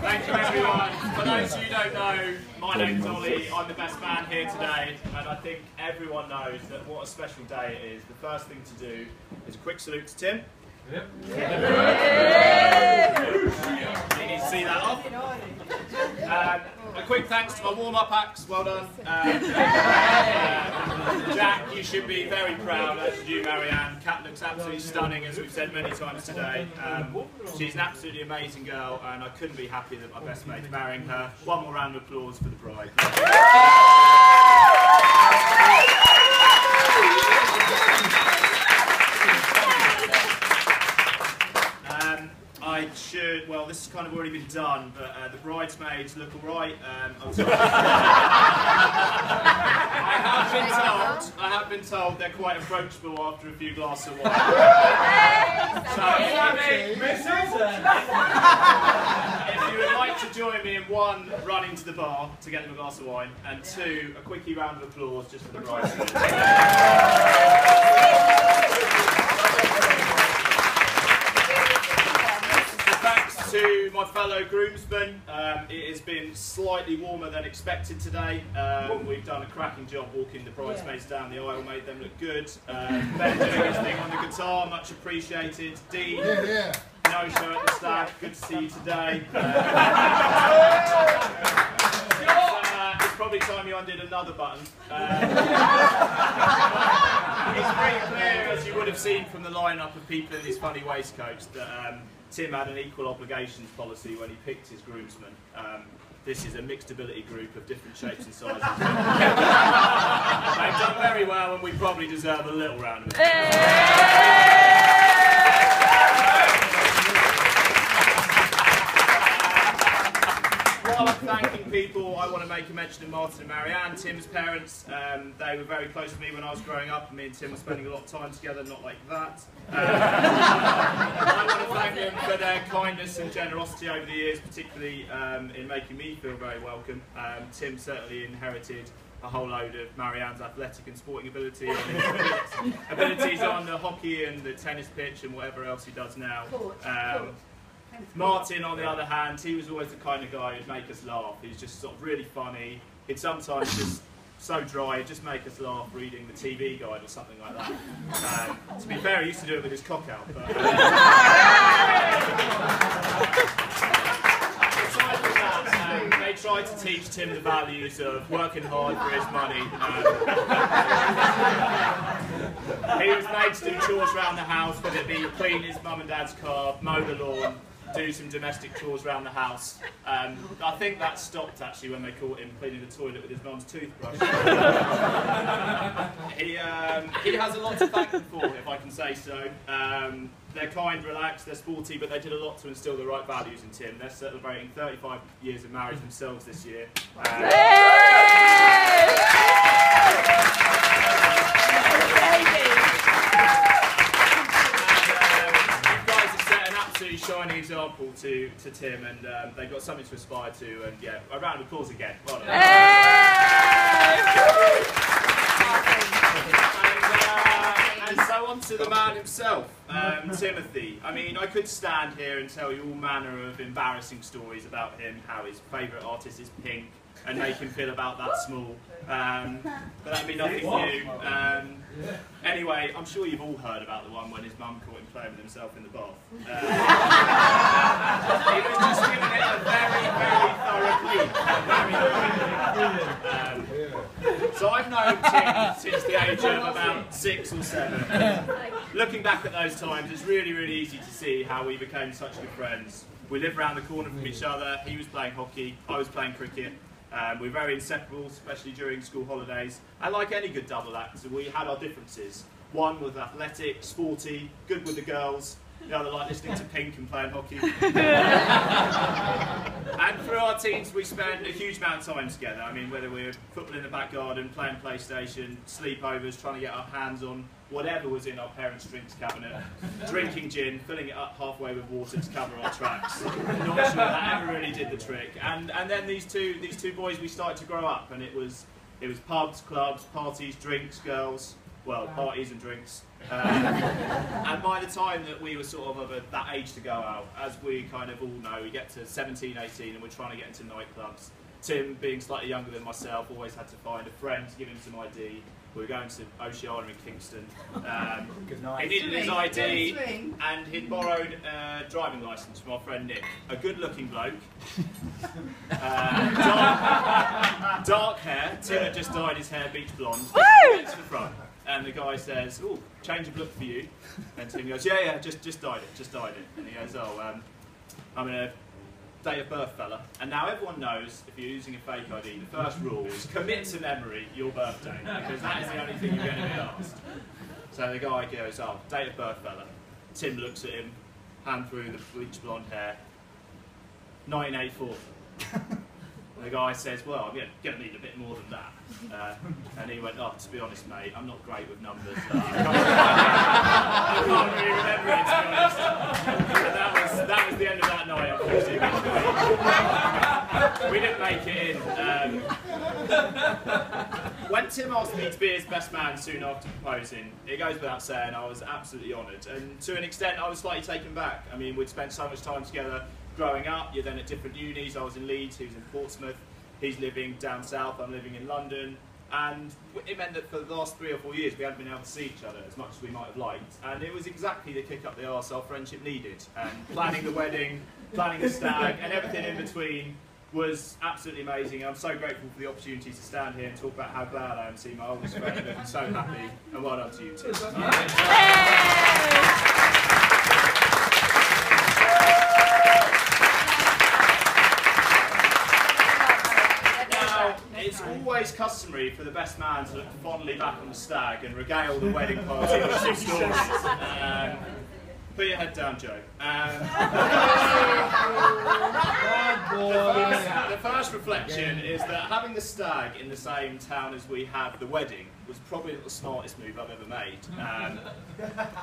Thank you, everyone. For those of you who don't know, my name's Ollie. I'm the best man here today, and I think everyone knows that what a special day it is. The first thing to do is a quick salute to Tim. Yep. You need to see that off. A quick thanks to my warm-up acts. Well done. Jack, you should be very proud, as you do, Marianne. Kat looks absolutely stunning, as we've said many times today. She's an absolutely amazing girl, and I couldn't be happier that my best mate's marrying her. One more round of applause for the bride. Well, this has kind of already been done, but the bridesmaids look alright. I have been told they're quite approachable after a few glasses of wine. So, if you would like to join me in one, running to the bar to get them a glass of wine, and two, a quickie round of applause just for the bridesmaids. To my fellow groomsmen, it has been slightly warmer than expected today. We've done a cracking job walking the bridesmaids down the aisle, made them look good. Ben doing his thing on the guitar, much appreciated. Dean, no show at the staff, good to see you today. It's probably time you undid another button. It's pretty clear, as you would have seen from the lineup of people in these funny waistcoats, that Tim had an equal obligations policy when he picked his groomsmen. This is a mixed ability group of different shapes and sizes. They've done very well, and we probably deserve a little round of applause. While I'm thanking people, I want to make a mention of Martin and Marianne, Tim's parents. They were very close to me when I was growing up, and me and Tim were spending a lot of time together, not like that. I want to thank them for their kindness and generosity over the years, particularly in making me feel very welcome. Tim certainly inherited a whole load of Marianne's athletic and sporting ability, and abilities on the hockey and the tennis pitch and whatever else he does now. Martin, on the other hand, he was always the kind of guy who'd make us laugh. He's just sort of really funny. He'd sometimes just so dry, he'd just make us laugh reading the TV guide or something like that. To be fair, he used to do it with his cock out. But, aside from that, they tried to teach Tim the values of working hard for his money. He was made to do chores around the house, whether it be clean his mum and dad's car, mow the lawn, do some domestic chores around the house. I think that stopped actually when they caught him cleaning the toilet with his mum's toothbrush. He has a lot to thank them for, if I can say so. They're kind, relaxed, they're sporty, but they did a lot to instill the right values in Tim. They're celebrating 35 years of marriage themselves this year. Shining example to Tim, and they've got something to aspire to, and yeah, a round of applause again. Well done. And so on to the man himself, Timothy. I mean, I could stand here and tell you all manner of embarrassing stories about him, how his favourite artist is Pink, and make him feel about that small. But that'd be nothing new. Anyway, I'm sure you've all heard about the one when his mum caught him playing with himself in the bath. He was just giving it a very, very thorough clean. So I've known Tim since the age of about 6 or 7. Looking back at those times, it's really, really easy to see how we became such good friends. We lived around the corner from each other. He was playing hockey, I was playing cricket. We're very inseparable, especially during school holidays. And like any good double act, we had our differences. One was athletic, sporty, good with the girls. The other like listening to Pink and playing hockey. And through our teens, we spent a huge amount of time together. I mean, whether we're football in the back garden, playing PlayStation, sleepovers, trying to get our hands on whatever was in our parents' drinks cabinet, drinking gin, filling it up halfway with water to cover our tracks. Not sure that ever really did the trick. And then these two boys, we started to grow up, and it was pubs, clubs, parties, drinks, girls. well, parties and drinks. And by the time that we were sort of that age to go out, as we kind of all know, we get to 17, 18 and we're trying to get into nightclubs. Tim, being slightly younger than myself, always had to find a friend to give him some ID. We were going to Oceana in Kingston. He needed his ID and he'd borrowed a driving licence from our friend Nick. A good-looking bloke. Dark hair. Tim had just dyed his hair beach blonde. Gets to the front. And the guy says, "Oh, change of look for you." And Tim goes, "Yeah, just dyed it. And he goes, "Oh, I'm in a date of birth fella." And now everyone knows, if you're using a fake ID, the first rule is commit to memory your birthday, because that is the only thing you're going to be asked. So the guy goes, "Oh, date of birth fella." Tim looks at him, hand through the bleach blonde hair. 1984. And the guy says, "Well, I'm going to need a bit more than that." And he went, "Oh, to be honest, mate, I'm not great with numbers. I can't really remember it, to be honest." And that was the end of that night, unfortunately. We didn't make it in. When Tim asked me to be his best man soon after proposing, it goes without saying I was absolutely honoured. And to an extent, I was slightly taken back. I mean, we'd spent so much time together growing up. You're then at different unis. I was in Leeds, he was in Portsmouth. He's living down south, I'm living in London. And it meant that for the last 3 or 4 years we hadn't been able to see each other as much as we might have liked. And it was exactly the kick up the arse our friendship needed. And planning the wedding, planning the stag, and everything in between was absolutely amazing. I'm so grateful for the opportunity to stand here and talk about how glad I am to see my oldest friend looking so happy. And well done to you too. It's always customary for the best man to look fondly back on the stag and regale the wedding party with some stories. Put your head down, Joe. The first reflection is that having the stag in the same town as we have the wedding was probably the smartest move I've ever made.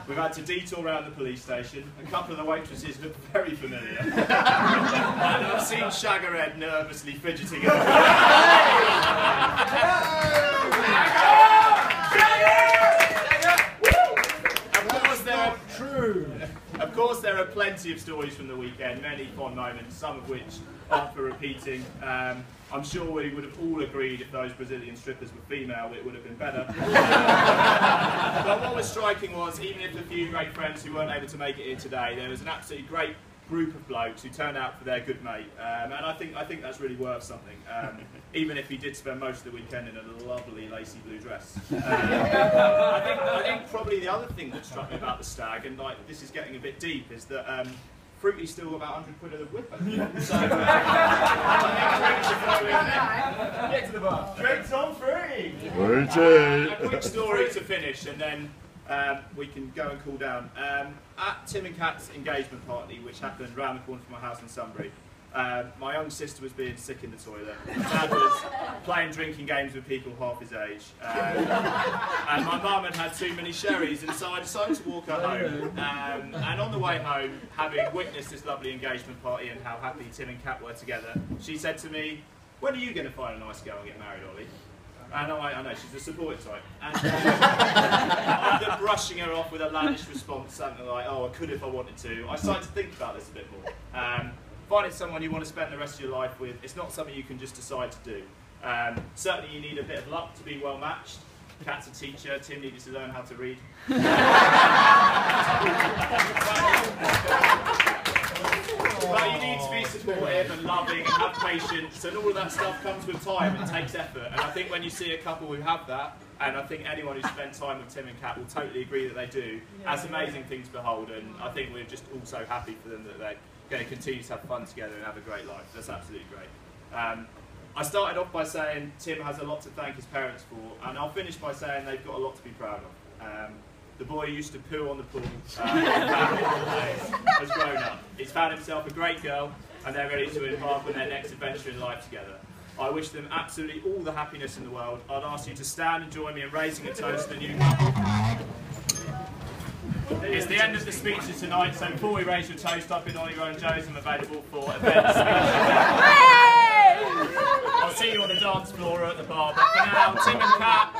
We've had to detour around the police station. A couple of the waitresses look very familiar. And I've seen Shagger Ed nervously fidgeting at Of course, there are plenty of stories from the weekend, many fond moments, some of which aren't for repeating. I'm sure we would have all agreed if those Brazilian strippers were female, it would have been better. But what was striking was, even if a few great friends who weren't able to make it here today, there was an absolutely great group of blokes who turned out for their good mate, and I think that's really worth something. Even if he did spend most of the weekend in a lovely lacy blue dress. I think probably the other thing that struck me about the stag, and like this is getting a bit deep, is that Fruity's still about 100 quid of the whip. So get to the bar. Drinks on free. A quick story to finish, and then we can go and cool down. At Tim and Kat's engagement party, which happened round the corner from my house in Sunbury, my young sister was being sick in the toilet. My dad was playing drinking games with people half his age. And my mum had too many sherries, and so I decided to walk her home. And on the way home, having witnessed this lovely engagement party and how happy Tim and Kat were together, she said to me, "When are you going to find a nice girl and get married, Ollie?" And I know, she's a supportive type. And after brushing her off with a lavish response, something like, "Oh, I could if I wanted to," I started to think about this a bit more. Finding someone you want to spend the rest of your life with, it's not something you can just decide to do. Certainly you need a bit of luck to be well matched. Kat's a teacher, Tim needed to learn how to read. But you need to be supportive and loving and have patience, and all of that stuff comes with time and takes effort. And I think when you see a couple who have that, and I think anyone who's spent time with Tim and Kat will totally agree that they do, that's amazing thing to behold. And I think we're just all so happy for them that they're going to continue to have fun together and have a great life. That's absolutely great. I started off by saying Tim has a lot to thank his parents for, and I'll finish by saying they've got a lot to be proud of. The boy who used to poo on the pool has grown up. He's found himself a great girl, and they're ready to embark on their next adventure in life together. I wish them absolutely all the happiness in the world. I'd ask you to stand and join me in raising a toast to the new couple. It's the end of the speeches tonight, so before we raise your toast up in honour of Roland-Jones, I'm available for event speeches. I'll see you on the dance floor or at the bar, but for now, Tim and Kat.